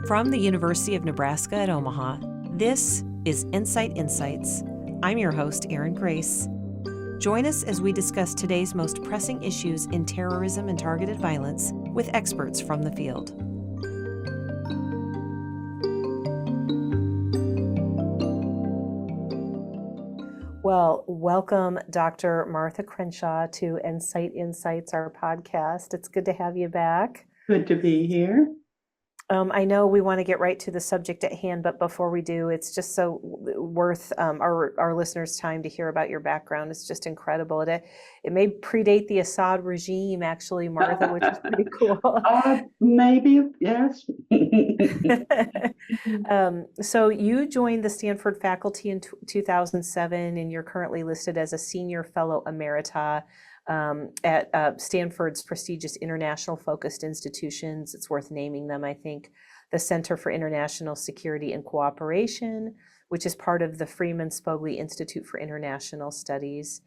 From the University of Nebraska at Omaha, this is NCITE Insights. I'm your host, Erin Grace. Join us as we discuss today's most pressing issues in terrorism and targeted violence with experts from the field. Well, welcome, Dr. Martha Crenshaw, to NCITE Insights, our podcast. It's good to have you back. Good to be here. I know we want to get right to the subject at hand, but before we do, it's just so worth our listeners' time to hear about your background. It's just incredible. It may predate the Assad regime, actually, Martha, which is pretty cool. Maybe, yes. So you joined the Stanford faculty in 2007, and you're currently listed as a senior fellow emerita at Stanford's prestigious international focused institutions. It's worth naming them, I think. The Center for International Security and Cooperation, which is part of the Freeman Spogli Institute for International Studies.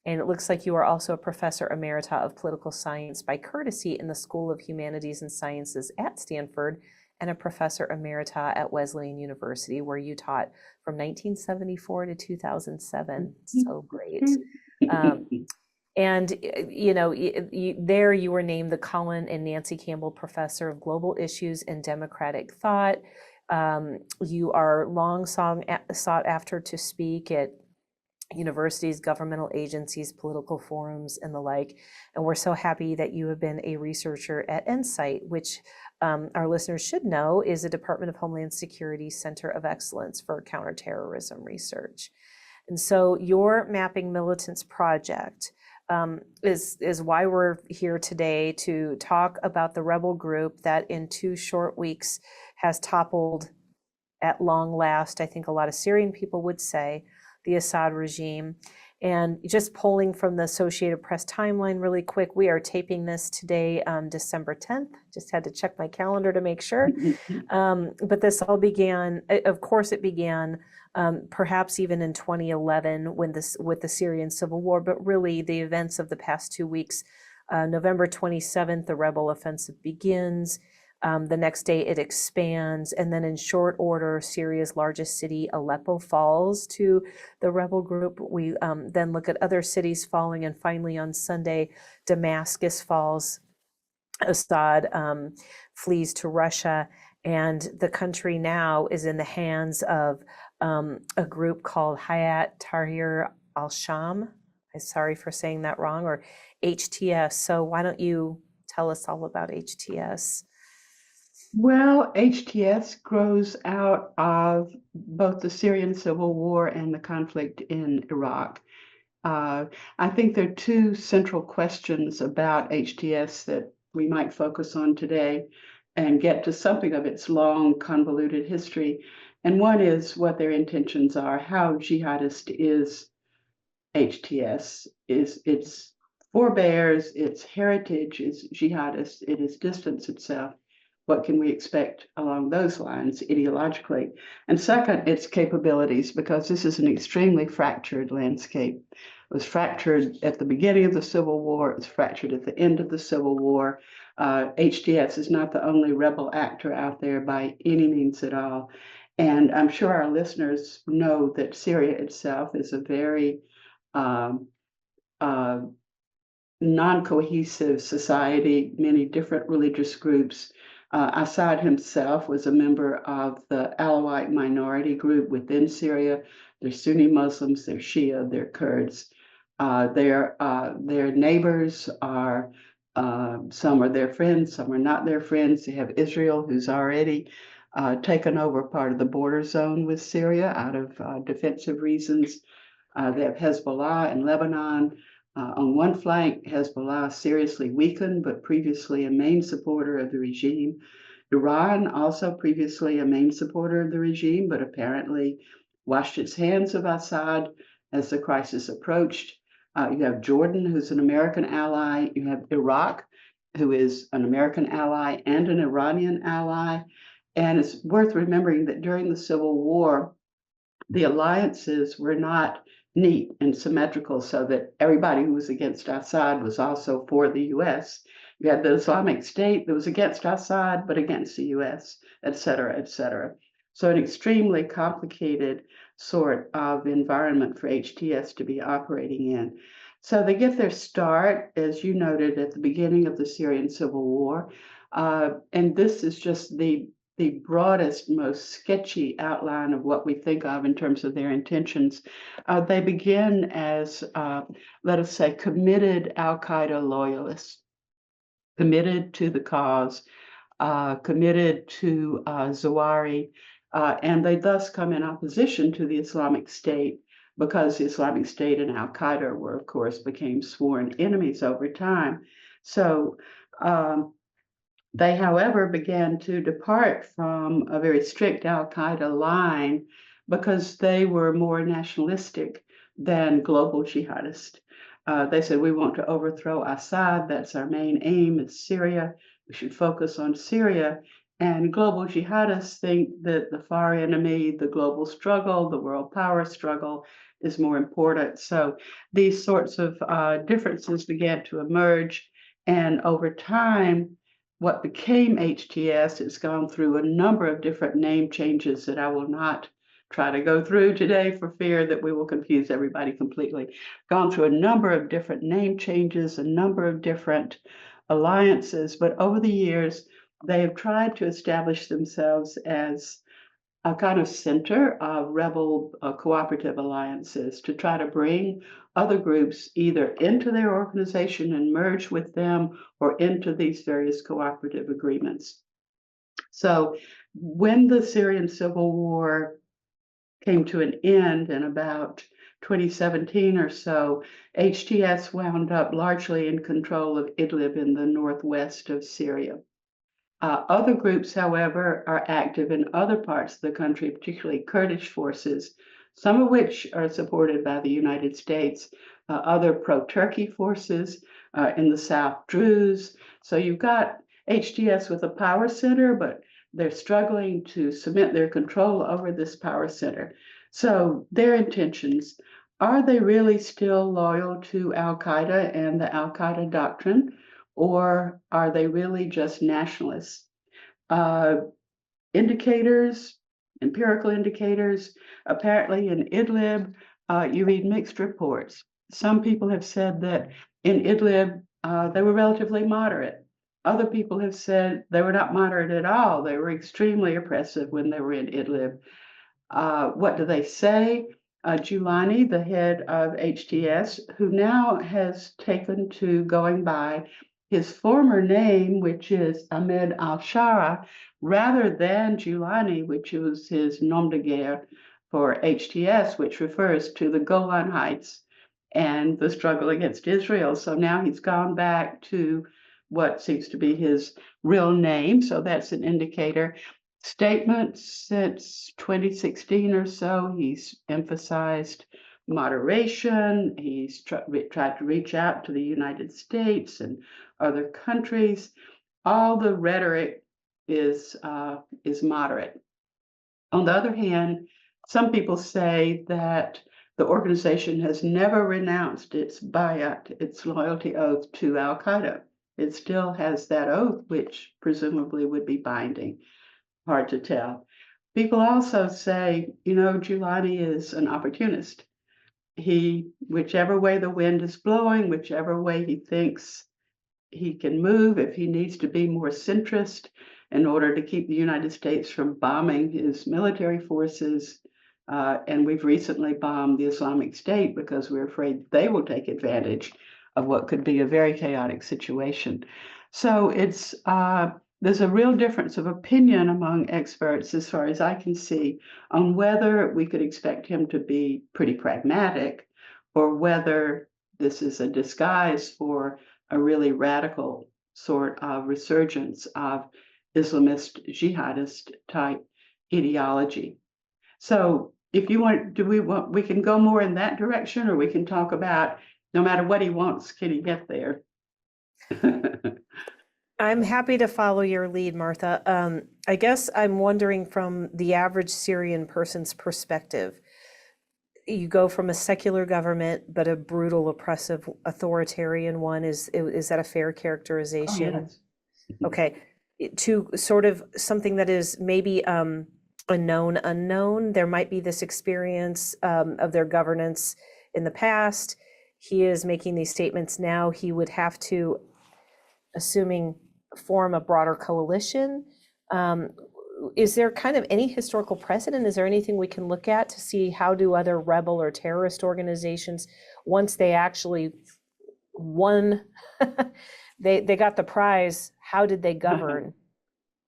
And it looks like you are also a professor emerita of political science by courtesy in the School of Humanities and Sciences at Stanford, and a professor emerita at Wesleyan University, where you taught from 1974 to 2007. So great. And, you know, there you were named the Colin and Nancy Campbell Professor of Global Issues and Democratic Thought. You are long sought after to speak at universities, governmental agencies, political forums, and the like. And we're so happy that you have been a researcher at NCITE, which our listeners should know is a Department of Homeland Security Center of Excellence for Counterterrorism Research. And so your Mapping Militants project is why we're here today to talk about the rebel group that in 2 short weeks has toppled, at long last, I think a lot of Syrian people would say, the Assad regime. And just pulling from the Associated Press timeline really quick, we are taping this today, December 10th. Just had to check my calendar to make sure. But this all began, of course it began perhaps even in 2011 with the Syrian civil war, but really the events of the past 2 weeks. November 27th, the rebel offensive begins. The next day it expands, and then in short order, Syria's largest city, Aleppo, falls to the rebel group. We then look at other cities falling, and finally on Sunday, Damascus falls. Assad flees to Russia, and the country now is in the hands of a group called Hay'at Tahrir al-Sham. I'm sorry for saying that wrong, or HTS. So why don't you tell us all about HTS? Well, HTS grows out of both the Syrian civil war and the conflict in Iraq. I think there are 2 central questions about HTS that we might focus on today and get to something of its long, convoluted history. And one is what their intentions are. How jihadist is HTS? Is its forebears, its heritage is jihadist, it is distance itself. What can we expect along those lines ideologically? And second, its capabilities, because this is an extremely fractured landscape. It was fractured at the beginning of the Civil War, it was fractured at the end of the Civil War. HTS is not the only rebel actor out there by any means at all. And I'm sure our listeners know that Syria itself is a very non-cohesive society, many different religious groups. Assad himself was a member of the Alawite minority group within Syria. They're Sunni Muslims, they're Shia, they're Kurds. Their neighbors are, some are their friends, some are not their friends. They have Israel, who's already taken over part of the border zone with Syria out of defensive reasons. They have Hezbollah in Lebanon. On one flank, Hezbollah seriously weakened, but previously a main supporter of the regime. Iran, also previously a main supporter of the regime, but apparently washed its hands of Assad as the crisis approached. You have Jordan, who's an American ally. You have Iraq, who is an American ally and an Iranian ally. And it's worth remembering that during the Civil War, the alliances were not neat and symmetrical, so that everybody who was against Assad was also for the US. You had the Islamic State that was against Assad, but against the US, et cetera, et cetera. So an extremely complicated sort of environment for HTS to be operating in. So they get their start, as you noted, at the beginning of the Syrian civil war. And this is just the broadest, most sketchy outline of what we think of in terms of their intentions. They begin as, let us say, committed al-Qaeda loyalists, committed to the cause, committed to Zawahiri, and they thus come in opposition to the Islamic State because the Islamic State and al-Qaeda were, of course, became sworn enemies over time. So they, however, began to depart from a very strict al-Qaeda line because they were more nationalistic than global jihadists. They said, we want to overthrow Assad. That's our main aim, is Syria. We should focus on Syria. And global jihadists think that the far enemy, the global struggle, the world power struggle is more important. So these sorts of differences began to emerge. And over time, what became HTS has gone through a number of different name changes that I will not try to go through today for fear that we will confuse everybody completely. Gone through a number of different name changes, a number of different alliances, but over the years, they have tried to establish themselves as a kind of center of rebel cooperative alliances to try to bring other groups either into their organization and merge with them or into these various cooperative agreements. So when the Syrian civil war came to an end in about 2017 or so, HTS wound up largely in control of Idlib in the northwest of Syria. Other groups, however, are active in other parts of the country, particularly Kurdish forces, some of which are supported by the United States, other pro-Turkey forces in the south, Druze. So you've got HTS with a power center, but they're struggling to cement their control over this power center. So their intentions, are they really still loyal to al-Qaeda and the al-Qaeda doctrine? Or are they really just nationalists? Indicators, empirical indicators, apparently in Idlib, you read mixed reports. Some people have said that in Idlib, they were relatively moderate. Other people have said they were not moderate at all. They were extremely oppressive when they were in Idlib. What do they say? Giuliani, the head of HTS, who now has taken to going by his former name, which is Ahmed al-Shara, rather than Giuliani, which was his nom de guerre for HTS, which refers to the Golan Heights and the struggle against Israel. So now he's gone back to what seems to be his real name. So that's an indicator. Statements since 2016 or so, he's emphasized moderation. He's tried to reach out to the United States and other countries. All the rhetoric is moderate. On the other hand, some people say that the organization has never renounced its bayat, its loyalty oath to al-Qaeda. It still has that oath, which presumably would be binding. Hard to tell. People also say, Giuliani is an opportunist. Whichever way the wind is blowing, whichever way he thinks he can move, if he needs to be more centrist in order to keep the United States from bombing his military forces. And we've recently bombed the Islamic State because we're afraid they will take advantage of what could be a very chaotic situation. So there's a real difference of opinion among experts, as far as I can see, on whether we could expect him to be pretty pragmatic or whether this is a disguise for a really radical sort of resurgence of Islamist jihadist type ideology. So if you want, we can go more in that direction, or we can talk about no matter what he wants, can he get there? I'm happy to follow your lead, Martha. I guess I'm wondering from the average Syrian person's perspective, you go from a secular government, but a brutal, oppressive, authoritarian one. Is that a fair Oh, characterization? yes. Okay. To sort of something that is maybe a known unknown. There might be this experience of their governance in the past. He is making these statements now. He would have to, assuming, form a broader coalition. Um, is there kind of any historical precedent? Is there anything we can look at to see how do other rebel or terrorist organizations, once they actually won, they got the prize, how did they govern?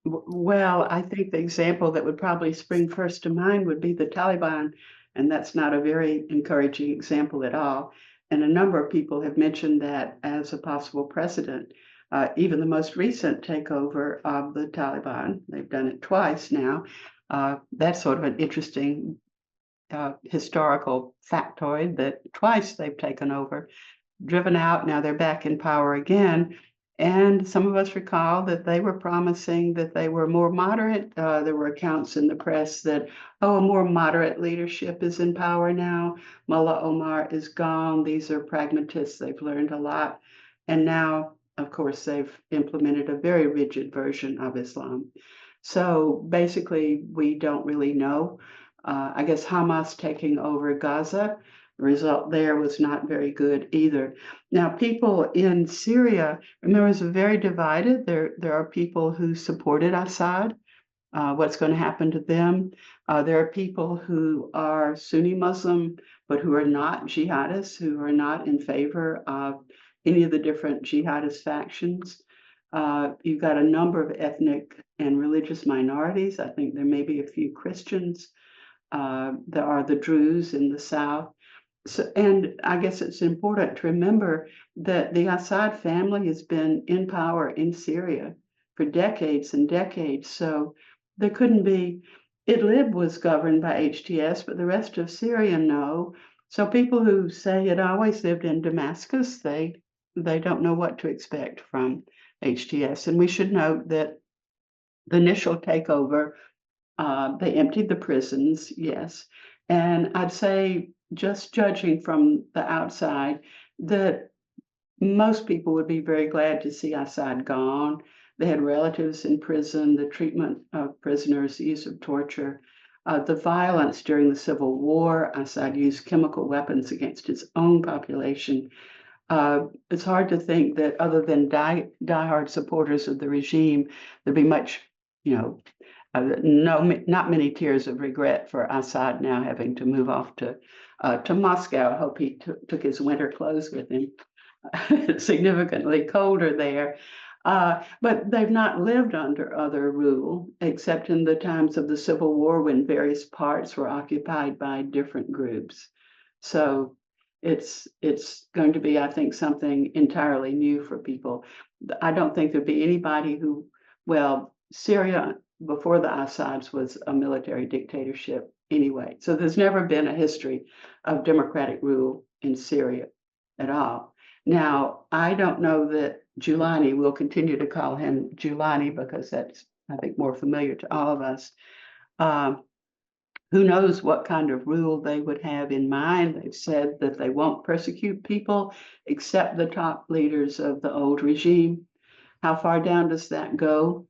Well, I think the example that would probably spring first to mind would be the Taliban, and that's not a very encouraging example at all. And a number of people have mentioned that as a possible precedent. Even the most recent takeover of the Taliban, they've done it twice now. That's sort of an interesting historical factoid that twice they've taken over, driven out. Now they're back in power again. And some of us recall that they were promising that they were more moderate. There were accounts in the press that, oh, a more moderate leadership is in power now. Mullah Omar is gone. These are pragmatists. They've learned a lot. And now, of course, they've implemented a very rigid version of Islam. So basically, we don't really know. I guess Hamas taking over Gaza, the result there was not very good either. Now, people in Syria, remember, is very divided. There are people who supported Assad. What's going to happen to them? There are people who are Sunni Muslim, but who are not jihadists, who are not in favor of any of the different jihadist factions. You've got a number of ethnic and religious minorities. I think there may be a few Christians. There are the Druze in the south. So, and I guess it's important to remember that the Assad family has been in power in Syria for decades and decades. So there couldn't be, Idlib was governed by HTS, but the rest of Syria, no. So people who say it always lived in Damascus, they don't know what to expect from HTS. And we should note that the initial takeover, they emptied the prisons, yes. And I'd say, just judging from the outside, that most people would be very glad to see Assad gone. They had relatives in prison, the treatment of prisoners, the use of torture, the violence during the civil war. Assad used chemical weapons against his own population. It's hard to think that other than diehard supporters of the regime, there'd be much, no, not many tears of regret for Assad now having to move off to Moscow. I hope he took his winter clothes with him. It's significantly colder there. But they've not lived under other rule, except in the times of the Civil War when various parts were occupied by different groups. So it's going to be, I think, something entirely new for people. I don't think there'd be anybody who, well, Syria before the Assads was a military dictatorship anyway. So there's never been a history of democratic rule in Syria at all. Now, I don't know that Giuliani, we'll continue to call him Giuliani because that's, I think, more familiar to all of us. Who knows what kind of rule they would have in mind? They've said that they won't persecute people except the top leaders of the old regime. How far down does that go?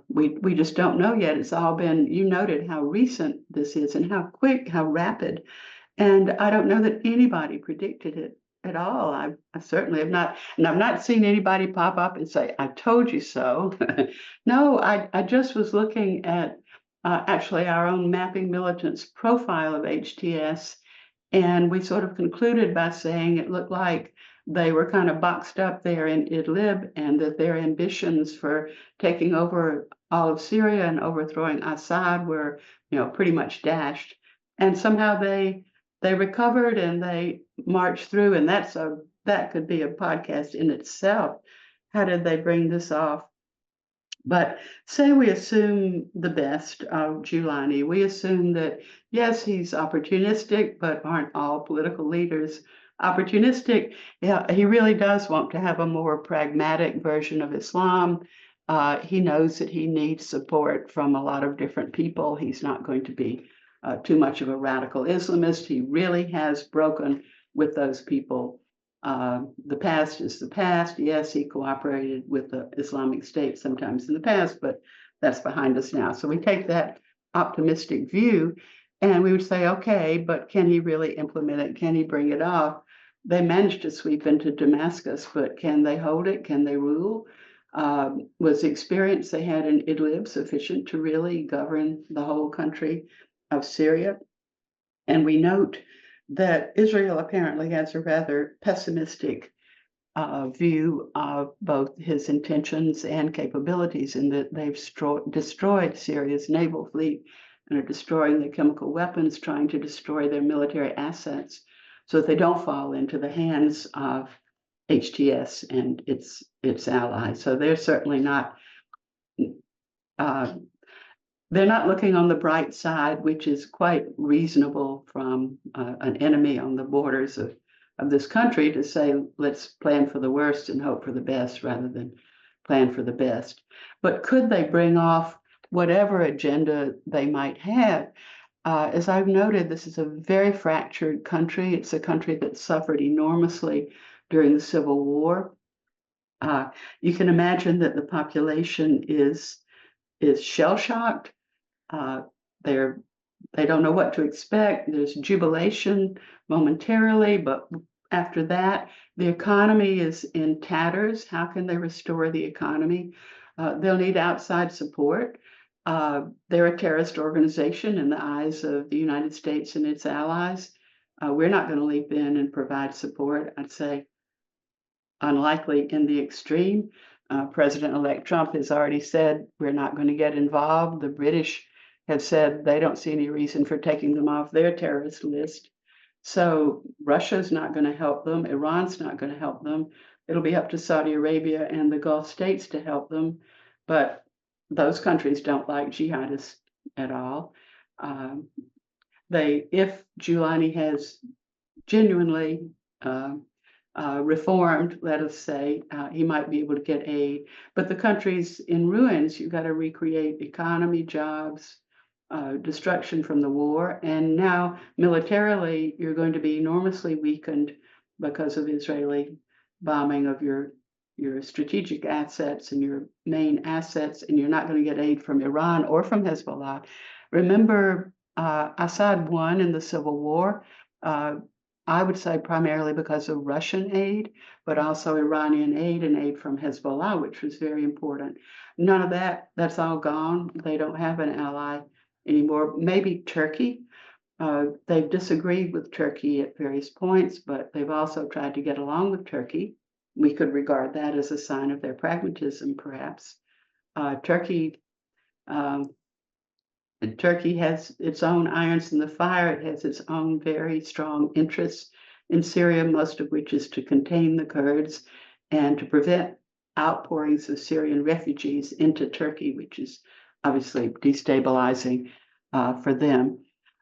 We just don't know yet. It's all been, you noted how recent this is and how quick, how rapid. And I don't know that anybody predicted it at all. I certainly have not, and I've not seen anybody pop up and say, I told you so. No, I just was looking at actually our own Mapping Militants profile of HTS, and we sort of concluded by saying it looked like they were kind of boxed up there in Idlib and that their ambitions for taking over all of Syria and overthrowing Assad were, pretty much dashed. And somehow they recovered and they marched through, and that could be a podcast in itself. How did they bring this off? But say we assume the best of Giuliani. We assume that, yes, he's opportunistic, but aren't all political leaders opportunistic? Yeah, he really does want to have a more pragmatic version of Islam. He knows that he needs support from a lot of different people. He's not going to be too much of a radical Islamist. He really has broken with those people. The past is the past. Yes, he cooperated with the Islamic State sometimes in the past, but that's behind us now. So we take that optimistic view and we would say, okay, but can he really implement it? Can he bring it off? They managed to sweep into Damascus, but can they hold it? Can they rule? Was the experience they had in Idlib sufficient to really govern the whole country of Syria? And we note that Israel apparently has a rather pessimistic view of both his intentions and capabilities, in that they've destroyed Syria's naval fleet and are destroying their chemical weapons, trying to destroy their military assets so that they don't fall into the hands of HTS and its allies. So they're certainly not they're not looking on the bright side, which is quite reasonable from an enemy on the borders of this country to say, let's plan for the worst and hope for the best rather than plan for the best. But could they bring off whatever agenda they might have? As I've noted, this is a very fractured country. It's a country that suffered enormously during the Civil War. You can imagine that the population is shell-shocked. They don't know what to expect. There's jubilation momentarily, but after that, the economy is in tatters. How can they restore the economy? They'll need outside support. They're a terrorist organization in the eyes of the United States and its allies. We're not going to leap in and provide support. I'd say unlikely in the extreme. President-elect Trump has already said we're not going to get involved. The British have said they don't see any reason for taking them off their terrorist list. So Russia's not going to help them. Iran's not going to help them. It'll be up to Saudi Arabia and the Gulf states to help them. But those countries don't like jihadists at all. If Giuliani has genuinely reformed, let us say, he might be able to get aid. But the country's in ruins. You've got to recreate economy, jobs, destruction from the war. And now militarily, you're going to be enormously weakened because of Israeli bombing of your strategic assets and your main assets, and you're not going to get aid from Iran or from Hezbollah. Remember, Assad won in the Civil War. I would say primarily because of Russian aid, but also Iranian aid and aid from Hezbollah, which was very important. None of that's all gone. They don't have an ally anymore. Maybe Turkey. They've disagreed with Turkey at various points, but they've also tried to get along with Turkey. We could regard that as a sign of their pragmatism, perhaps. Turkey has its own irons in the fire. It has its own very strong interests in Syria, most of which is to contain the Kurds and to prevent outpourings of Syrian refugees into Turkey, which is obviously destabilizing for them.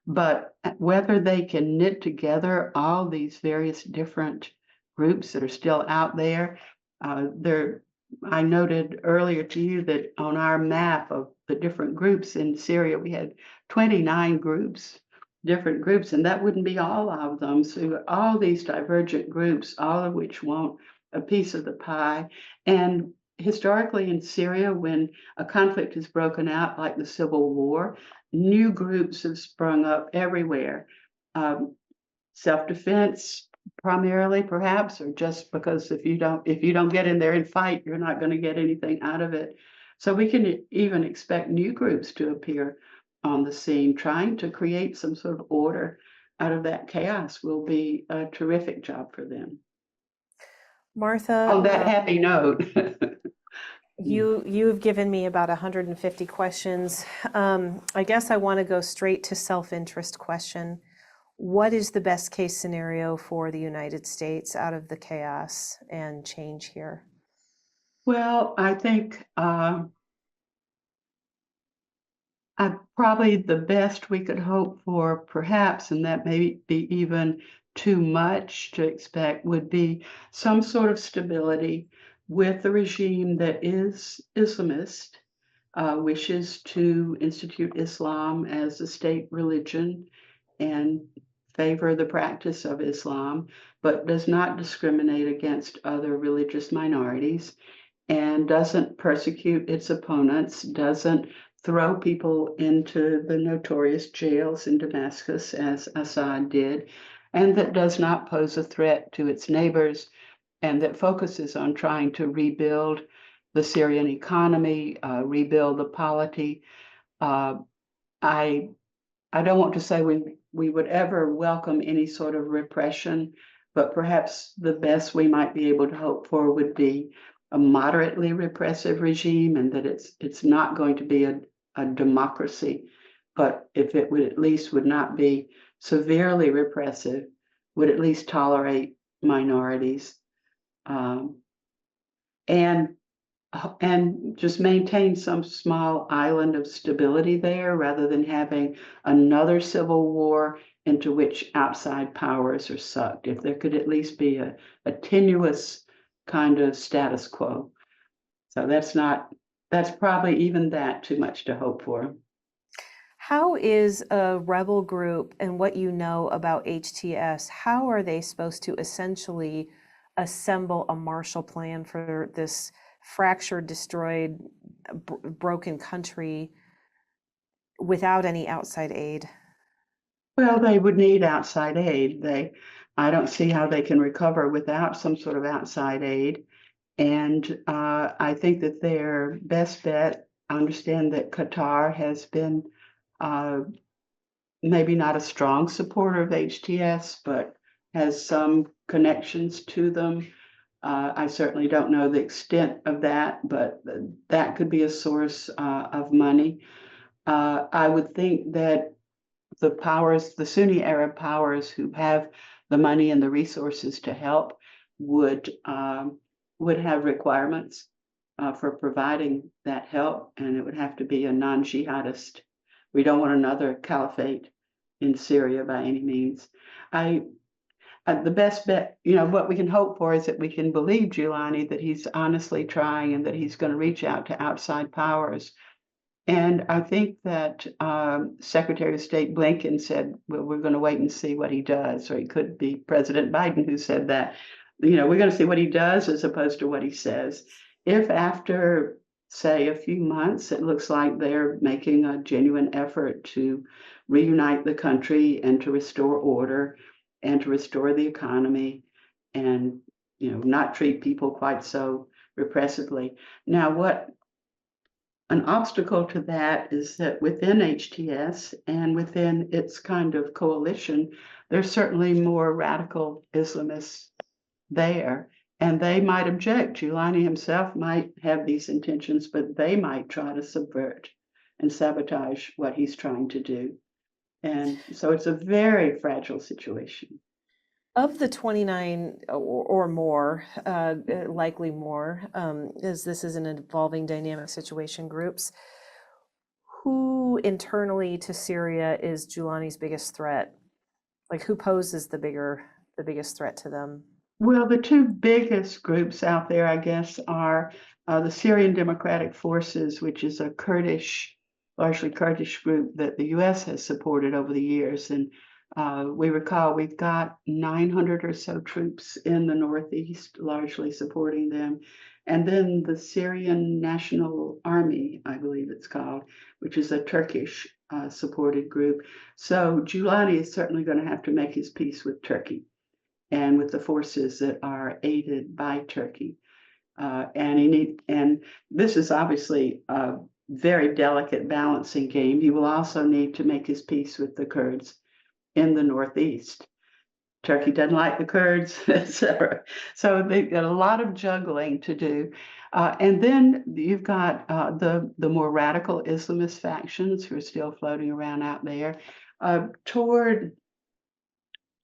But whether they can knit together all these various different groups that are still out there, I noted earlier to you that on our map of the different groups in Syria, we had 29 different groups, and that wouldn't be all of them. So all these divergent groups, all of which want a piece of the pie. And historically in Syria, when a conflict is broken out like the Civil War, new groups have sprung up everywhere. Self-defense, primarily, perhaps, or just because if you don't get in there and fight, you're not going to get anything out of it. So we can even expect new groups to appear on the scene, trying to create some sort of order out of that chaos will be a terrific job for them. Martha, On that happy note. you have given me about 150 questions. I guess I want to go straight to self-interest question. What is the best case scenario for the United States out of the chaos and change here? Well, I think probably the best we could hope for, perhaps, and that may be even too much to expect, would be some sort of stability with a regime that is Islamist, wishes to institute Islam as a state religion and favor the practice of Islam, but does not discriminate against other religious minorities and doesn't persecute its opponents, doesn't throw people into the notorious jails in Damascus as Assad did, and that does not pose a threat to its neighbors, and that focuses on trying to rebuild the Syrian economy, rebuild the polity. Uh, I I don't want to say we would ever welcome any sort of repression, but perhaps the best we might be able to hope for would be a moderately repressive regime, and that it's not going to be a democracy, but if it would at least would not be severely repressive, would at least tolerate minorities, um, and and just maintain some small island of stability there rather than having another civil war into which outside powers are sucked. If there could at least be a tenuous kind of status quo. So that's probably even that too much to hope for. How is a rebel group and what you know about HTS, how are they supposed to essentially assemble a Marshall Plan for this fractured, destroyed, broken country without any outside aid? Well, they would need outside aid. I don't see how they can recover without some sort of outside aid. And I think that their best bet, I understand that Qatar has been uh, maybe not a strong supporter of HTS, but has some connections to them. I certainly don't know the extent of that, but that could be a source of money. I would think that the powers, the Sunni Arab powers who have the money and the resources to help would would have requirements for providing that help, and it would have to be a non-jihadist. We don't want another caliphate in Syria by any means. I the best bet, what we can hope for is that we can believe Giuliani that he's honestly trying and that he's going to reach out to outside powers. And I think that Secretary of State Blinken said, well, we're going to wait and see what he does. Or it could be President Biden who said that. We're going to see what he does as opposed to what he says. If after, say, a few months, it looks like they're making a genuine effort to reunite the country and to restore order and to restore the economy and, not treat people quite so repressively. Now, what an obstacle to that is that within HTS and within its kind of coalition, there's certainly more radical Islamists there, and they might object. Giuliani himself might have these intentions, but they might try to subvert and sabotage what he's trying to do. And so it's a very fragile situation. Of the 29 or more, likely more, as this is an evolving dynamic situation, groups, who internally to Syria is Giuliani's biggest threat? Like who poses the biggest threat to them? Well, the two biggest groups out there, I guess, are the Syrian Democratic Forces, which is a largely Kurdish group that the U.S. has supported over the years. And we recall we've got 900 or so troops in the Northeast, largely supporting them. And then the Syrian National Army, I believe it's called, which is a Turkish supported group. So Giuliani is certainly going to have to make his peace with Turkey and with the forces that are aided by Turkey. And this is obviously a very delicate balancing game. He will also need to make his peace with the Kurds in the Northeast. Turkey doesn't like the Kurds, etc. So they've got a lot of juggling to do. And then you've got the more radical Islamist factions who are still floating around out there toward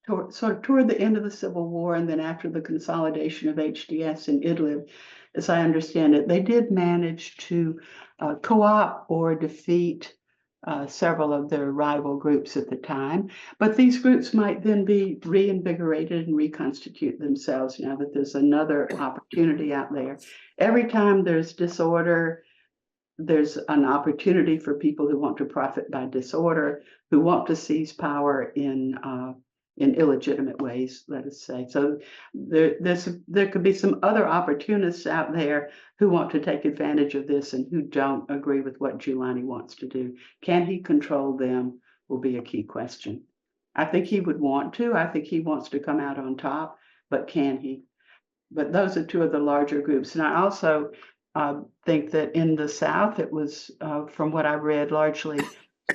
the end of the Civil War, and then after the consolidation of HTS in Idlib, as I understand it, they did manage to co-opt or defeat several of their rival groups at the time. But these groups might then be reinvigorated and reconstitute themselves now that there's another opportunity out there. Every time there's disorder, there's an opportunity for people who want to profit by disorder, who want to seize power in illegitimate ways, let us say. So there could be some other opportunists out there who want to take advantage of this and who don't agree with what Giuliani wants to do. Can he control them will be a key question. I think he would want to. I think he wants to come out on top, but can he? But those are two of the larger groups. And I also think that in the South, it was, from what I read, largely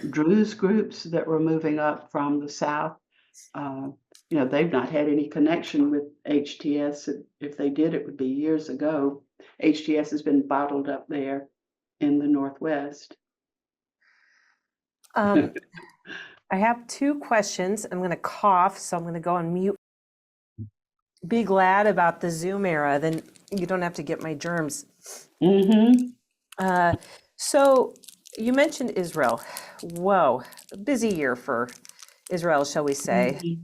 Druze groups that were moving up from the South. They've not had any connection with HTS. If they did, it would be years ago. HTS has been bottled up there in the Northwest. I have two questions. I'm going to cough, so I'm going to go on mute. Be glad about the Zoom era, then you don't have to get my germs. So you mentioned Israel. Whoa, a busy year for Israel, shall we say?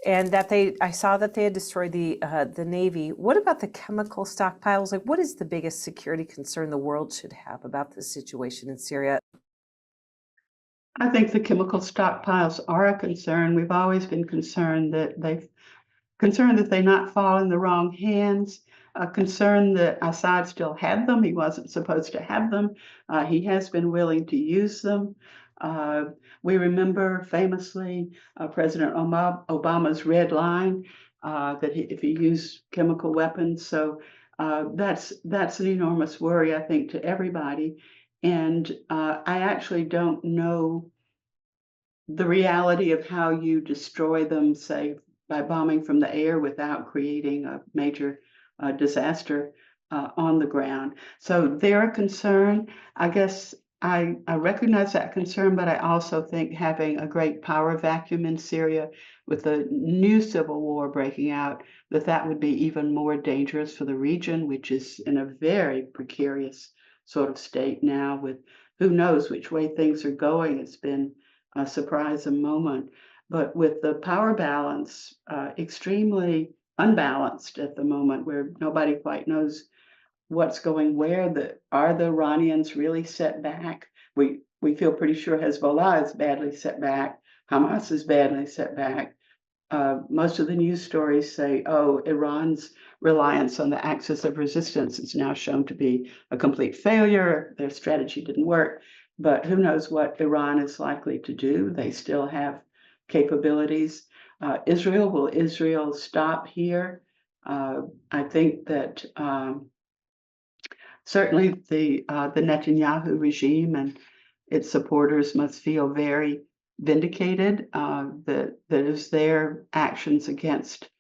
And that I saw that they had destroyed the Navy. What about the chemical stockpiles? Like, what is the biggest security concern the world should have about the situation in Syria? I think the chemical stockpiles are a concern. We've always been concerned that they not fall in the wrong hands. Concerned that Assad still had them. He wasn't supposed to have them. He has been willing to use them. We remember famously President Obama's red line that if he used chemical weapons. So that's an enormous worry, I think, to everybody. And I actually don't know the reality of how you destroy them, say, by bombing from the air without creating a major disaster on the ground. So they're a concern. I guess I recognize that concern, but I also think having a great power vacuum in Syria with a new civil war breaking out, that would be even more dangerous for the region, which is in a very precarious sort of state now, with who knows which way things are going. It's been a surprise a moment, but with the power balance extremely unbalanced at the moment, where nobody quite knows what's going where. Are the Iranians really set back? We feel pretty sure Hezbollah is badly set back. Hamas is badly set back. Most of the news stories say, oh, Iran's reliance on the axis of resistance is now shown to be a complete failure. Their strategy didn't work. But who knows what Iran is likely to do? They still have capabilities. Will Israel stop here? I think that certainly the Netanyahu regime and its supporters must feel very vindicated that it's their actions against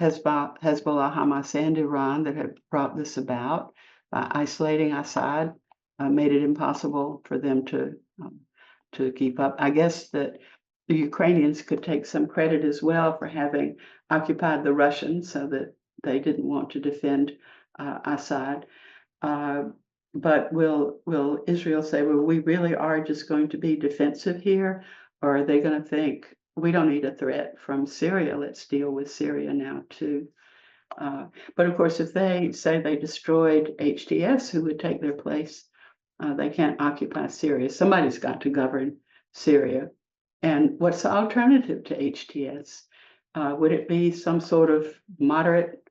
Hezbollah, Hamas, and Iran that have brought this about. Isolating Assad made it impossible for them to keep up. I guess that the Ukrainians could take some credit as well for having occupied the Russians, so that they didn't want to defend Assad. But will Israel say, well, we really are just going to be defensive here? Or are they going to think, we don't need a threat from Syria, let's deal with Syria now too? But of course, if they say they destroyed HTS, who would take their place? They can't occupy Syria. Somebody's got to govern Syria. And what's the alternative to HTS? Would it be some sort of moderate?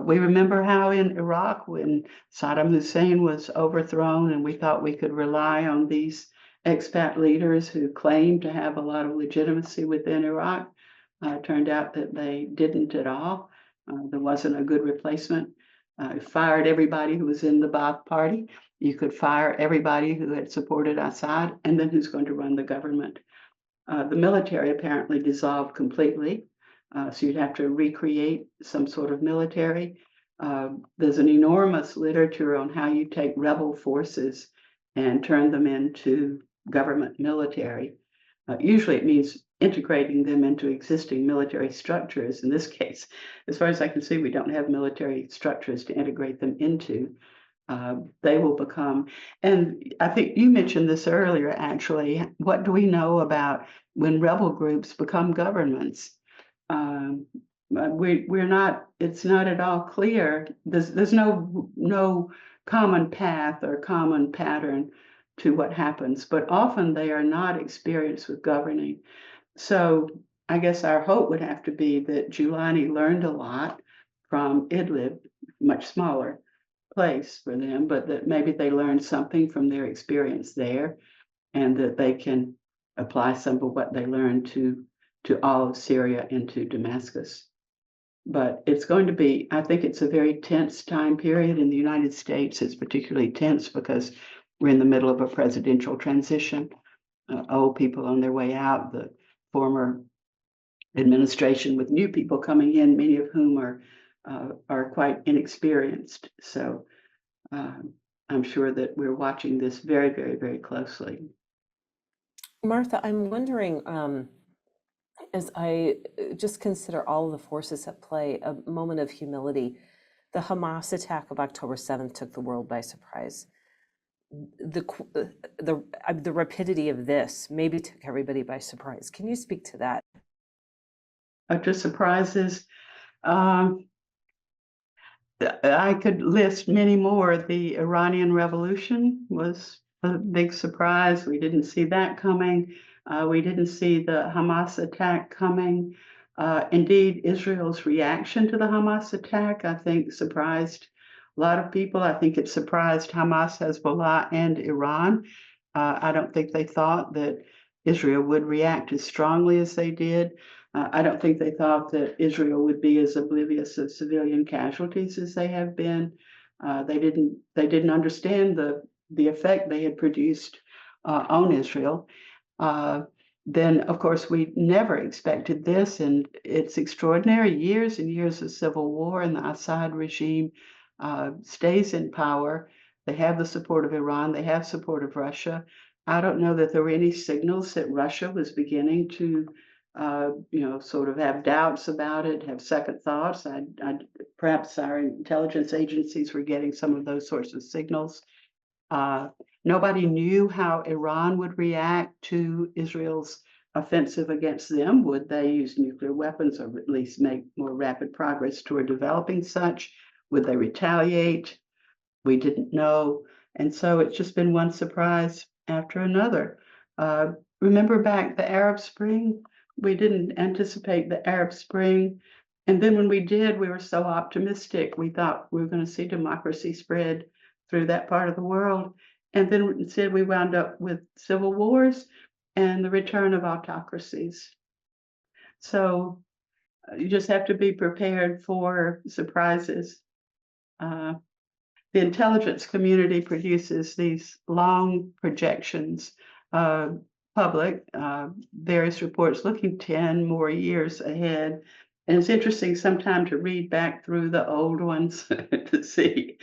We remember how in Iraq, when Saddam Hussein was overthrown and we thought we could rely on these expat leaders who claimed to have a lot of legitimacy within Iraq, turned out that they didn't at all. There wasn't a good replacement. Fired everybody who was in the Ba'ath Party. You could fire everybody who had supported Assad, and then who's going to run the government? The military apparently dissolved completely. So you'd have to recreate some sort of military. There's an enormous literature on how you take rebel forces and turn them into government military. Usually it means integrating them into existing military structures. In this case, as far as I can see, we don't have military structures to integrate them into. They will become, and I think you mentioned this earlier, actually, what do we know about when rebel groups become governments? It's not at all clear. There's no common path or common pattern to what happens, but often they are not experienced with governing. So I guess our hope would have to be that Giuliani learned a lot from Idlib, much smaller place for them, but that maybe they learned something from their experience there, and that they can apply some of what they learned to all of Syria and to Damascus. But it's going to be, I think it's a very tense time period in the United States. It's particularly tense because we're in the middle of a presidential transition. Old people on their way out, the former administration with new people coming in, many of whom are quite inexperienced. So I'm sure that we're watching this very, very, very closely. Martha, I'm wondering, as I just consider all of the forces at play, a moment of humility. The Hamas attack of October 7th took the world by surprise. The rapidity of this maybe took everybody by surprise. Can you speak to that? Just surprises. I could list many more. The Iranian Revolution was a big surprise. We didn't see that coming. We didn't see the Hamas attack coming. Indeed, Israel's reaction to the Hamas attack, I think, surprised a lot of people. I think it surprised Hamas, Hezbollah, and Iran. I don't think they thought that Israel would react as strongly as they did. I don't think they thought that Israel would be as oblivious of civilian casualties as they have been. They didn't understand the effect they had produced on Israel. Then, of course, we never expected this, and it's extraordinary. Years and years of civil war, and the Assad regime stays in power. They have the support of Iran. They have support of Russia. I don't know that there were any signals that Russia was beginning to sort of have doubts about it, have second thoughts. Perhaps our intelligence agencies were getting some of those sorts of signals. Nobody knew how Iran would react to Israel's offensive against them. Would they use nuclear weapons, or at least make more rapid progress toward developing such? Would they retaliate? We didn't know. And so it's just been one surprise after another. Remember back the Arab Spring? We didn't anticipate the Arab Spring. And then when we did, we were so optimistic. We thought we were going to see democracy spread through that part of the world. And then instead, we wound up with civil wars and the return of autocracies. So you just have to be prepared for surprises. The intelligence community produces these long projections, public, various reports looking 10 more years ahead. And it's interesting sometimes to read back through the old ones to see.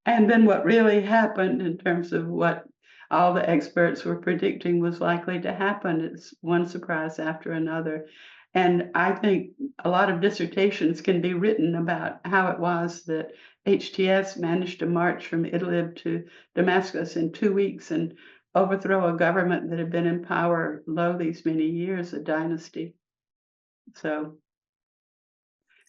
And then what really happened in terms of what all the experts were predicting was likely to happen. It's one surprise after another. And I think a lot of dissertations can be written about how it was that HTS managed to march from Idlib to Damascus in 2 weeks and overthrow a government that had been in power these many years, a dynasty. So,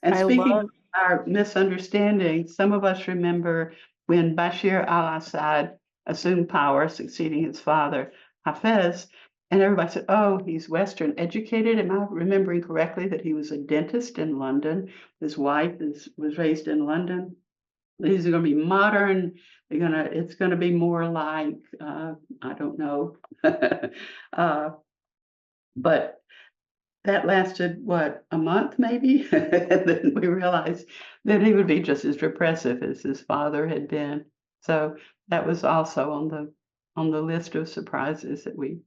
and speaking of our misunderstanding, some of us remember when Bashir al-Assad assumed power, succeeding his father, Hafez, and everybody said, oh, he's Western educated. Am I remembering correctly that he was a dentist in London? His wife was raised in London. These are going to be modern. It's going to be more like, I don't know. But that lasted, what, a month maybe? And then we realized that he would be just as repressive as his father had been. So that was also on the list of surprises that we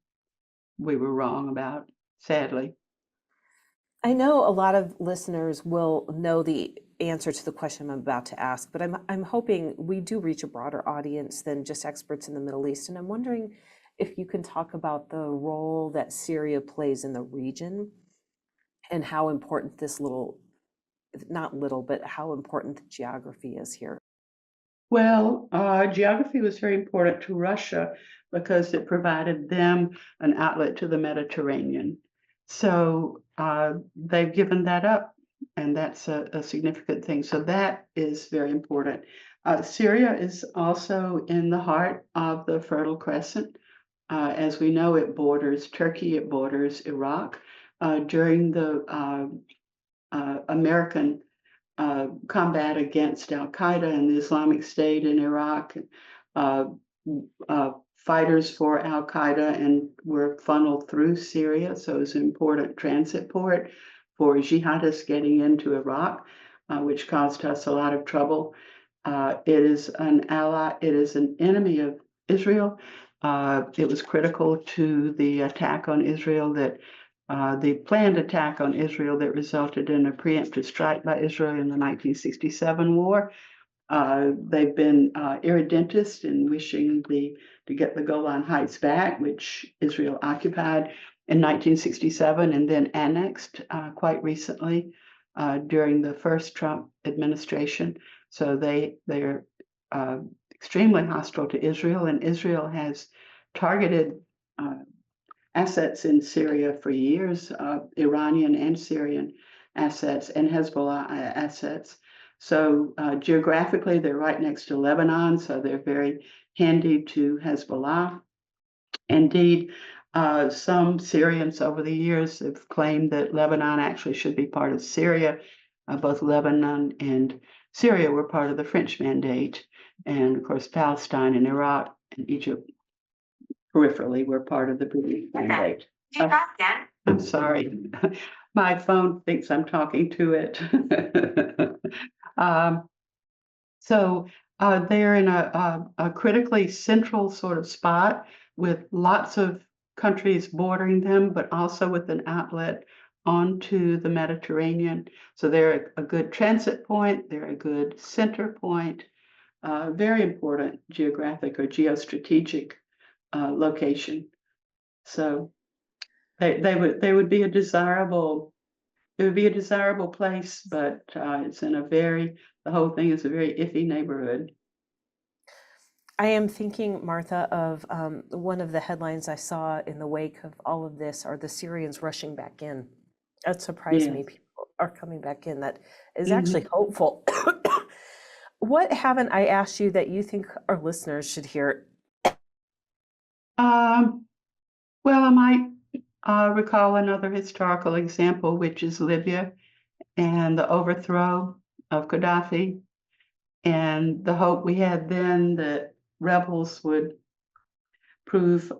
were wrong about, sadly. I know a lot of listeners will know the answer to the question I'm about to ask, but I'm hoping we do reach a broader audience than just experts in the Middle East. And I'm wondering if you can talk about the role that Syria plays in the region and how important but how important the geography is here. Well, geography was very important to Russia because it provided them an outlet to the Mediterranean. So they've given that up, and that's a significant thing. So that is very important. Syria is also in the heart of the Fertile Crescent. As we know, it borders Turkey, it borders Iraq. During the American combat against al-Qaeda and the Islamic State in Iraq, uh, fighters for al-Qaeda and were funneled through Syria, so it's an important transit port for jihadists getting into Iraq, which caused us a lot of trouble. It is an ally, it is an enemy of Israel. It was critical to the attack on Israel the planned attack on Israel that resulted in a preemptive strike by Israel in the 1967 war. They've been irredentist in wishing to get the Golan Heights back, which Israel occupied in 1967 and then annexed quite recently during the first Trump administration. So they're extremely hostile to Israel, and Israel has targeted assets in Syria for years, Iranian and Syrian assets and Hezbollah assets. So geographically, they're right next to Lebanon, so they're very handy to Hezbollah. Indeed, some Syrians over the years have claimed that Lebanon actually should be part of Syria. Both Lebanon and Syria were part of the French Mandate, and of course, Palestine and Iraq and Egypt peripherally were part of the British Mandate. I'm sorry, my phone thinks I'm talking to it. So they're in a critically central sort of spot with lots of countries bordering them, but also with an outlet onto the Mediterranean. So they're a good transit point, they're a good center point, very important geographic or geostrategic location. So they would be a desirable, it would be a desirable place, but it's in the whole thing is a very iffy neighborhood. I am thinking, Martha, of one of the headlines I saw in the wake of all of this are the Syrians rushing back in. That surprised me. Yes. People are coming back in. That is actually hopeful. What haven't I asked you that you think our listeners should hear? Well, I might recall another historical example, which is Libya and the overthrow of Gaddafi, and the hope we had then that rebels would prove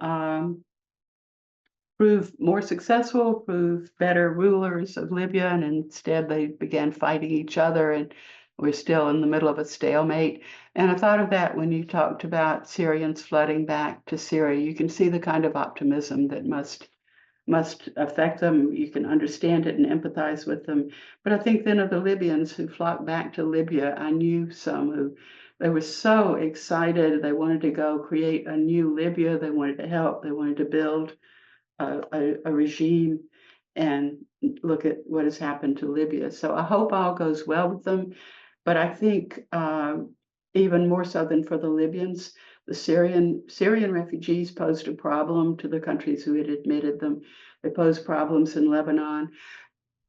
more successful, prove better rulers of Libya, and instead they began fighting each other, and we're still in the middle of a stalemate. And I thought of that when you talked about Syrians flooding back to Syria. You can see the kind of optimism that must affect them. You can understand it and empathize with them. But I think then of the Libyans who flocked back to Libya, I knew some who they were so excited. They wanted to go create a new Libya. They wanted to help. They wanted to build a regime and look at what has happened to Libya. So I hope all goes well with them. But I think even more so than for the Libyans, the Syrian refugees posed a problem to the countries who had admitted them. They posed problems in Lebanon,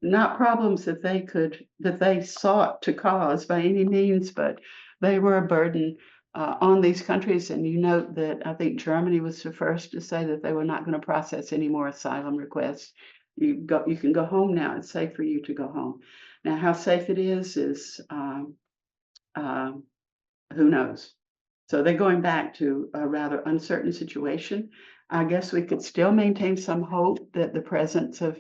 not problems that they sought to cause by any means, but they were a burden on these countries. And you note that I think Germany was the first to say that they were not going to process any more asylum requests. You can go home now. It's safe for you to go home. Now, how safe it is who knows? So they're going back to a rather uncertain situation. I guess we could still maintain some hope that the presence of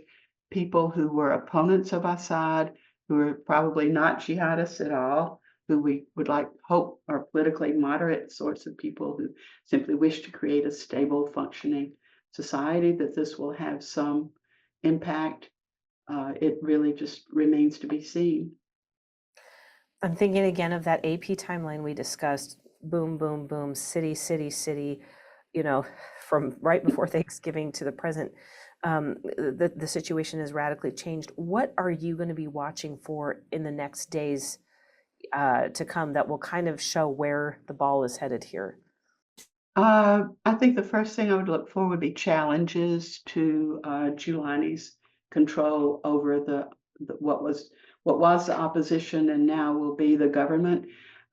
people who were opponents of Assad, who are probably not jihadists at all, who we would hope are politically moderate sorts of people who simply wish to create a stable, functioning society, that this will have some impact. It really just remains to be seen. I'm thinking again of that AP timeline we discussed. Boom, boom, boom, city, city, city, from right before Thanksgiving to the present. The situation has radically changed. What are you going to be watching for in the next days to come that will kind of show where the ball is headed here? I think the first thing I would look for would be challenges to Giuliani's control over what was the opposition and now will be the government.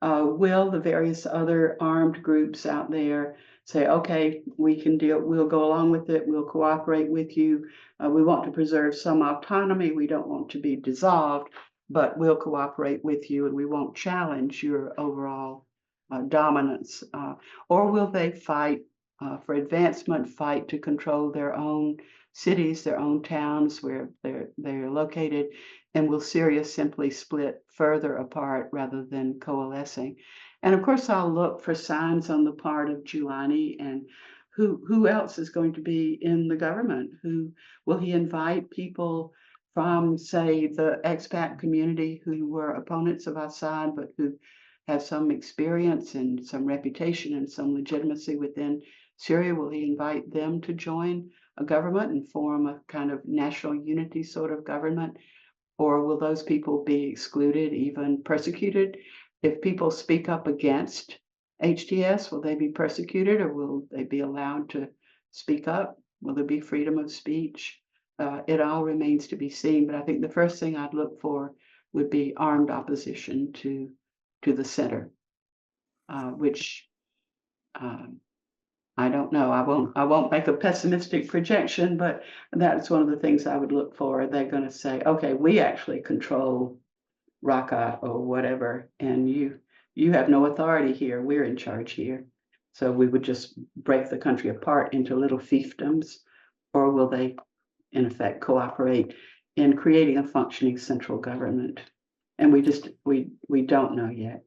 Will the various other armed groups out there say, okay, we'll go along with it, we'll cooperate with you. We want to preserve some autonomy. We don't want to be dissolved, but we'll cooperate with you and we won't challenge your overall dominance. Or will they fight for advancement, fight to control their own cities, their own towns where they're located, and will Syria simply split further apart rather than coalescing? And of course, I'll look for signs on the part of Giuliani and who else is going to be in the government? Who will he invite people from, say, the expat community who were opponents of Assad, but who have some experience and some reputation and some legitimacy within Syria? Will he invite them to join a government and form a kind of national unity sort of government? Or will those people be excluded, even persecuted? If people speak up against HTS, will they be persecuted or will they be allowed to speak up? Will there be freedom of speech? It all remains to be seen, but I think the first thing I'd look for would be armed opposition to the center, which I don't know. I won't make a pessimistic projection, but that's one of the things I would look for. Are they going to say, okay, we actually control Raqqa or whatever, and you have no authority here. We're in charge here. So we would just break the country apart into little fiefdoms, or will they, in effect, cooperate in creating a functioning central government? And we don't know yet.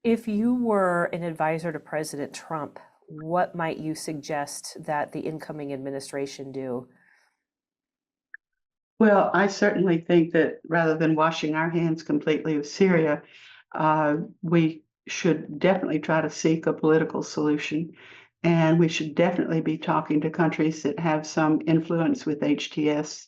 If you were an advisor to President Trump, what might you suggest that the incoming administration do? Well, I certainly think that rather than washing our hands completely of Syria, we should definitely try to seek a political solution. And we should definitely be talking to countries that have some influence with HTS,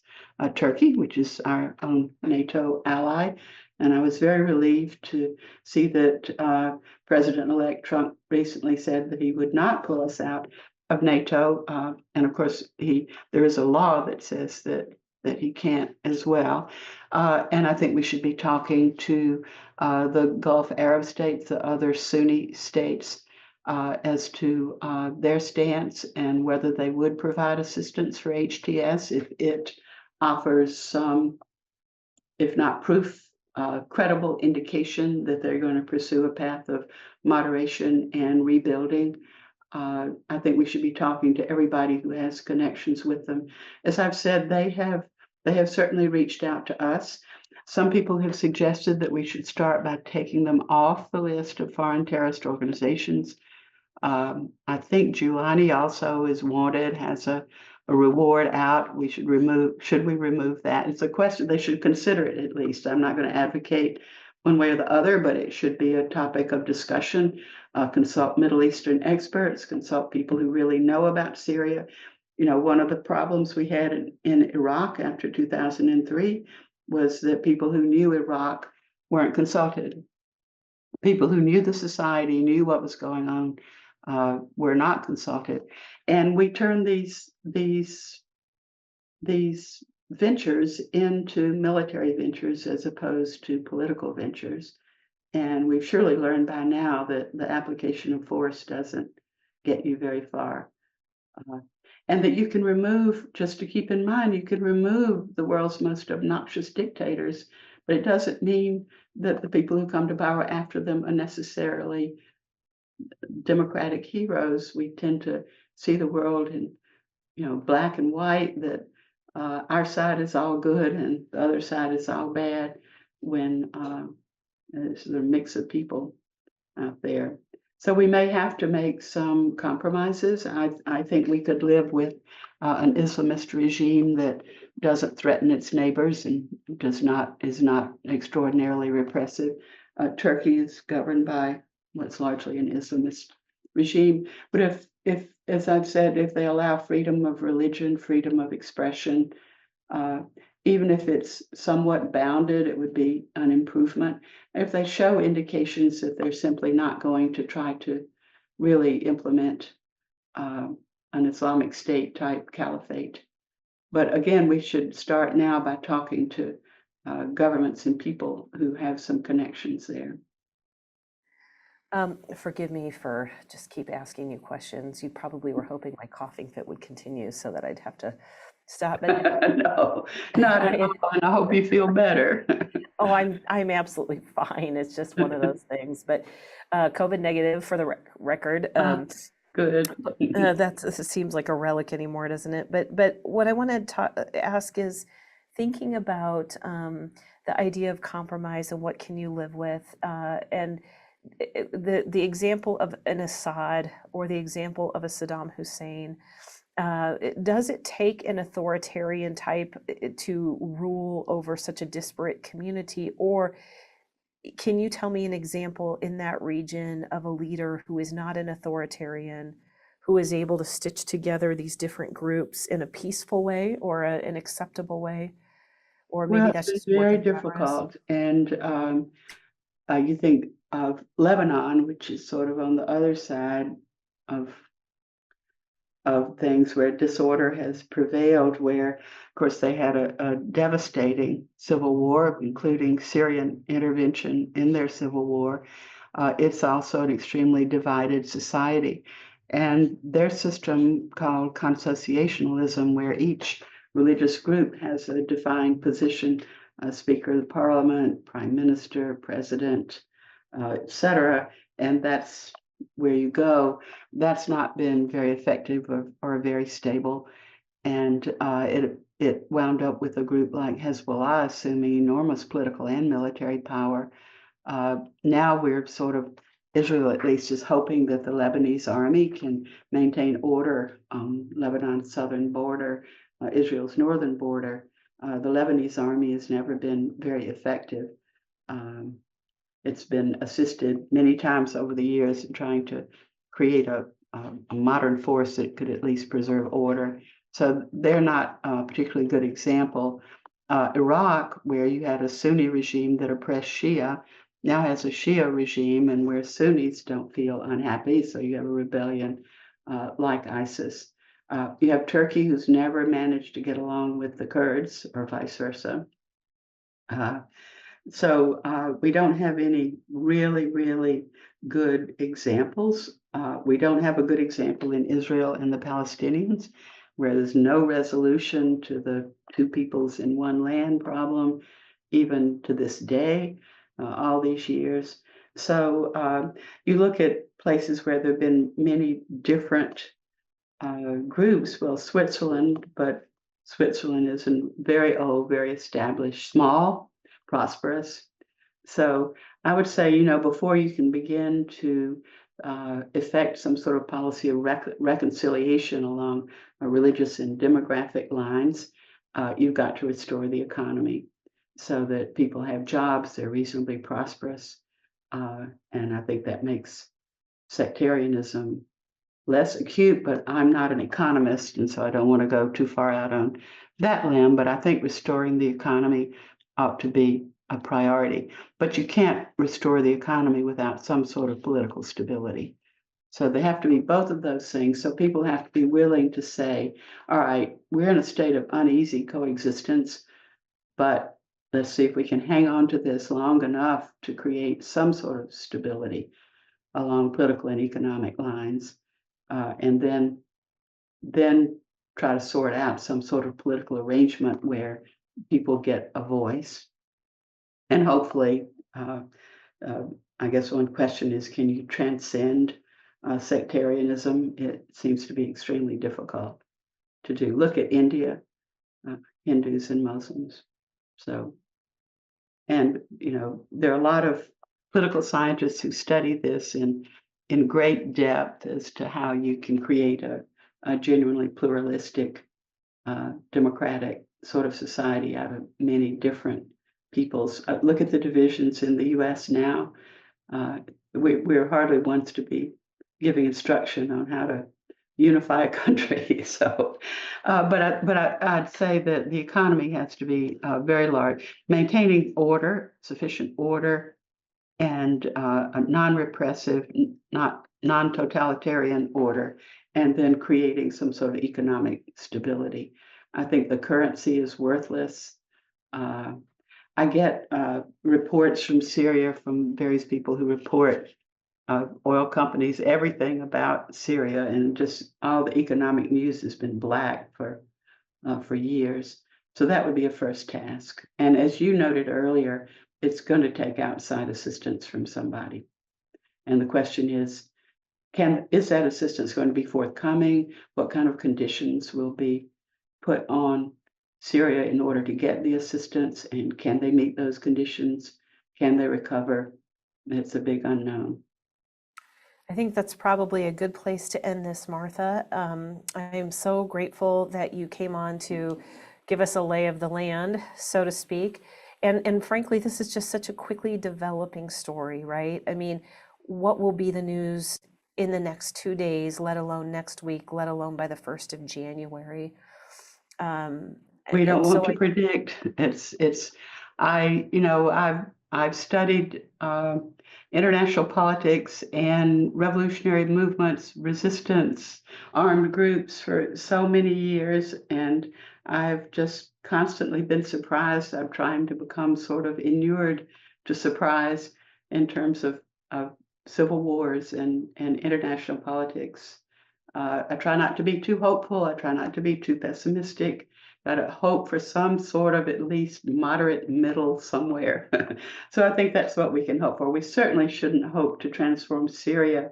Turkey, which is our own NATO ally. And I was very relieved to see that President-elect Trump recently said that he would not pull us out of NATO. And of course, there is a law that says that he can't as well. And I think we should be talking to the Gulf Arab states, the other Sunni states, as to their stance and whether they would provide assistance for HTS if it offers some, if not proof, credible indication that they're going to pursue a path of moderation and rebuilding. I think we should be talking to everybody who has connections with them. As I've said, they have certainly reached out to us. Some people have suggested that we should start by taking them off the list of foreign terrorist organizations. I think Giuliani also is wanted, has a reward out. Should we remove that? It's a question, they should consider it at least. I'm not going to advocate one way or the other, but it should be a topic of discussion. Consult Middle Eastern experts, consult people who really know about Syria. You know, one of the problems we had in Iraq after 2003 was that people who knew Iraq weren't consulted. People who knew the society, knew what was going on, were not consulted. And we turned these ventures into military ventures as opposed to political ventures. And we've surely learned by now that the application of force doesn't get you very far. And that you can remove, just to keep in mind, you can remove the world's most obnoxious dictators, but it doesn't mean that the people who come to power after them are necessarily democratic heroes. We tend to see the world in, black and white, that our side is all good and the other side is all bad, when there's a mix of people out there. So we may have to make some compromises. I think we could live with an Islamist regime that doesn't threaten its neighbors and is not extraordinarily repressive. Turkey is governed by what's largely an Islamist regime. But if, as I've said, if they allow freedom of religion, freedom of expression, even if it's somewhat bounded, it would be an improvement. If they show indications that they're simply not going to try to really implement an Islamic State type caliphate. But again, we should start now by talking to governments and people who have some connections there. Forgive me for just keep asking you questions. You probably were hoping my coughing fit would continue so that I'd have to stop. But No, not at all. And I hope you feel better. oh, I'm absolutely fine. It's just one of those things. But COVID negative for the record. Good. It seems like a relic anymore, doesn't it? But what I want to ask is thinking about the idea of compromise and what can you live with, and the example of an Assad or the example of a Saddam Hussein. Does it take an authoritarian type to rule over such a disparate community, or can you tell me an example in that region of a leader who is not an authoritarian, who is able to stitch together these different groups in a peaceful way or an acceptable way? Or maybe Well, that's it's just work very in progress. difficult. And you think of Lebanon, which is sort of on the other side of things where disorder has prevailed, where, of course, they had a devastating civil war, including Syrian intervention in their civil war. It's also an extremely divided society. And their system called consociationalism, where each religious group has a defined position, Speaker of the Parliament, Prime Minister, President, etc. And that's where you go. That's not been very effective or very stable. And it wound up with a group like Hezbollah assuming enormous political and military power. Now we're sort of, Israel at least is hoping that the Lebanese army can maintain order on Lebanon's southern border, Israel's northern border. The Lebanese army has never been very effective. It's been assisted many times over the years in trying to create a modern force that could at least preserve order. So they're not a particularly good example. Iraq, where you had a Sunni regime that oppressed Shia, now has a Shia regime, and where Sunnis don't feel unhappy, so you have a rebellion like ISIS. You have Turkey, who's never managed to get along with the Kurds, or vice versa. So we don't have any really, really good examples. We don't have a good example in Israel and the Palestinians, where there's no resolution to the two peoples in one land problem, even to this day, all these years. So you look at places where there have been many different groups. Well, Switzerland, but Switzerland is a very old, very established, small, prosperous. So I would say, before you can begin to effect some sort of policy of reconciliation along religious and demographic lines, you've got to restore the economy so that people have jobs, they're reasonably prosperous. And I think that makes sectarianism less acute, but I'm not an economist, and so I don't want to go too far out on that limb, but I think restoring the economy ought to be a priority. But you can't restore the economy without some sort of political stability. So they have to be both of those things. So people have to be willing to say, all right, we're in a state of uneasy coexistence, but let's see if we can hang on to this long enough to create some sort of stability along political and economic lines. And then try to sort out some sort of political arrangement where people get a voice. And hopefully, I guess one question is, can you transcend sectarianism? It seems to be extremely difficult to do. Look at India, Hindus and Muslims. So, and there are a lot of political scientists who study this in great depth as to how you can create a genuinely pluralistic, democratic sort of society out of many different peoples. Look at the divisions in the U.S. now. We're hardly ones to be giving instruction on how to unify a country. So, I'd say that the economy has to be very large, maintaining order, sufficient order, and a non-repressive, not non-totalitarian order, and then creating some sort of economic stability. I think the currency is worthless. I get reports from Syria from various people who report oil companies, everything about Syria, and just all the economic news has been black for years. So that would be a first task. And as you noted earlier, it's going to take outside assistance from somebody. And the question is that assistance going to be forthcoming? What kind of conditions will be put on Syria in order to get the assistance? And can they meet those conditions? Can they recover? It's a big unknown. I think that's probably a good place to end this, Martha. I am so grateful that you came on to give us a lay of the land, so to speak. And frankly, this is just such a quickly developing story, right? I mean, what will be the news in the next 2 days, let alone next week, let alone by the 1st of January? We don't so want to predict. I've studied international politics and revolutionary movements, resistance, armed groups for so many years, and I've just constantly been surprised. I'm trying to become sort of inured to surprise in terms of civil wars and international politics. I try not to be too hopeful. I try not to be too pessimistic. Gotta hope for some sort of at least moderate middle somewhere. So I think that's what we can hope for. We certainly shouldn't hope to transform Syria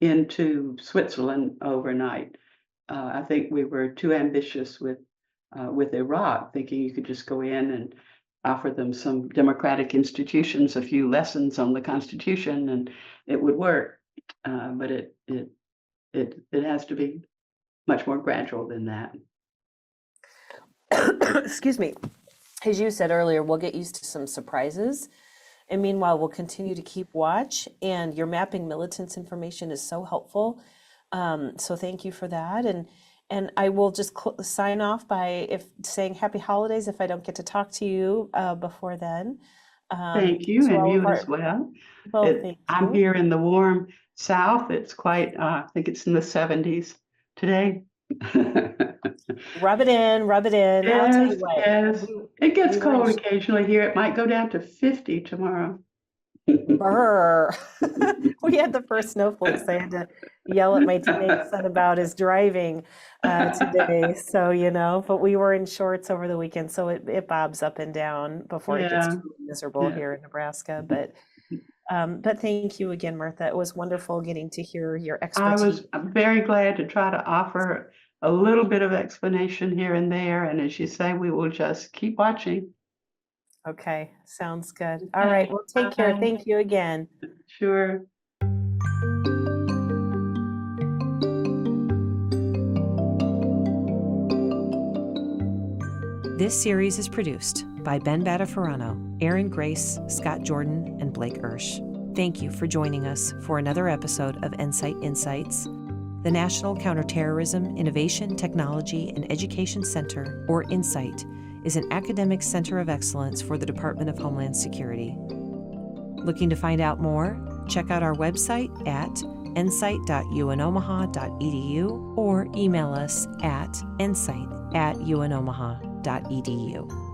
into Switzerland overnight. I think we were too ambitious with Iraq, thinking you could just go in and offer them some democratic institutions, a few lessons on the Constitution, and it would work. But it has to be much more gradual than that. excuse me, as you said earlier, we'll get used to some surprises. And meanwhile, we'll continue to keep watch. And your mapping militants information is so helpful. So thank you for that. And I will just sign off by saying happy holidays if I don't get to talk to you before then. Thank you, and you as well. Thank I'm you. here in the warm South. It's quite, I think it's in the 70s today. Rub it in, rub it in. I'll tell you what. Yes. It gets we were in cold occasionally here. It might go down to 50 tomorrow. Brr. We had the first snowflakes. I had to yell at my teenage son about his driving today. So, but we were in shorts over the weekend, so it bobs up and down before it gets too miserable here in Nebraska. But thank you again, Martha. It was wonderful getting to hear your expertise. I'm very glad to try to offer a little bit of explanation here and there. And as you say, we will just keep watching. Okay, sounds good. All right, well, take care. Thank you again. Sure. This series is produced by Ben Badafarano, Erin Grace, Scott Jordan, and Blake Ersch. Thank you for joining us for another episode of NCITE Insights. The National Counterterrorism, Innovation, Technology, and Education Center, or NCITE, is an academic center of excellence for the Department of Homeland Security. Looking to find out more? Check out our website at ncite.unomaha.edu or email us at ncite@unomaha.edu.